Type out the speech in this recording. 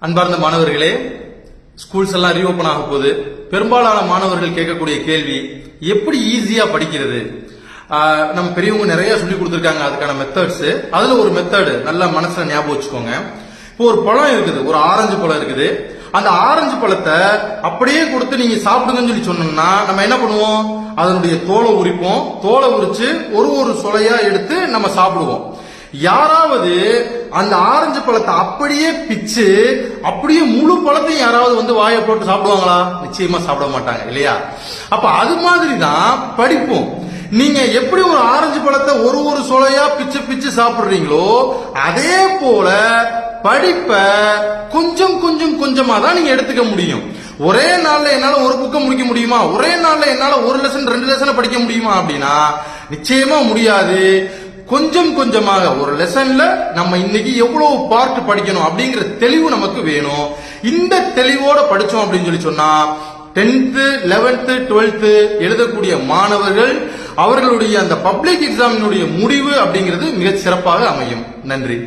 அன்பார்ந்த மாணவர்களே, ஸ்கூல்ஸ் எல்லாம் ரீஓபன் ஆக போகுது. பெரும்பாலான மாணவர்கள் கேட்கக்கூடிய கேள்வி, எப்படி ஈஸியா படிக்கிறது? நம்ம பெரியவங்க நிறைய சொல்லி கொடுத்துருக்காங்க அதுக்கான மெத்தட்ஸ். அதுல ஒரு மெத்தட் நல்லா மனசுல ஞாபகம் வச்சுக்கோங்க. இப்போ ஒரு பழம் இருக்குது, ஒரு ஆரஞ்சு பழம் இருக்குது. அந்த ஆரஞ்சு பழத்தை அப்படியே கொடுத்து நீங்க சாப்பிடுங்கன்னு சொல்லி சொன்னோம்னா நம்ம என்ன பண்ணுவோம்? அதனுடைய தோலை உரிப்போம். தோலை உரிச்சு ஒரு சொலையா எடுத்து நம்ம சாப்பிடுவோம். யாராவது அந்த ஆரஞ்சு பழத்தை அப்படியே பிச்சு அப்படியே முழு பழத்தையும் யாராவது வாயை போட்டு சாப்பிடுவாங்களா? நிச்சயமா சாப்பிட மாட்டாங்க, இல்லையா? அப்ப அது மாதிரிதான் படிப்போம். நீங்க எப்படி ஒரு ஆரஞ்சு பழத்தை ஒரு சொலையா பிச்சு பிச்சு சாப்பிடுறீங்களோ அதே போல படிப்ப கொஞ்சம் கொஞ்சம் கொஞ்சமா தான் நீங்க எடுத்துக்க முடியும். ஒரே நாள்ல என்னால ஒரு புக்கை முடிக்க முடியுமா? ஒரே நாள்ல என்னால ஒரு லெசன் 2 லெசன் படிக்க முடியுமா அப்படின்னா நிச்சயமா முடியாது. கொஞ்சம் கொஞ்சமாக ஒரு லெசன்ல நம்ம இன்னைக்கு எவ்வளவு பார்ட் படிக்கணும் அப்படிங்கிற தெளிவு நமக்கு வேணும். இந்த தெளிவோட படிச்சோம் அப்படின்னு சொல்லி சொன்னா 10th 11th 12th எழுதக்கூடிய மாணவர்கள் அவர்களுடைய அந்த பப்ளிக் எக்ஸாமினுடைய முடிவு அப்படிங்கிறது மிக சிறப்பாக அமையும். நன்றி.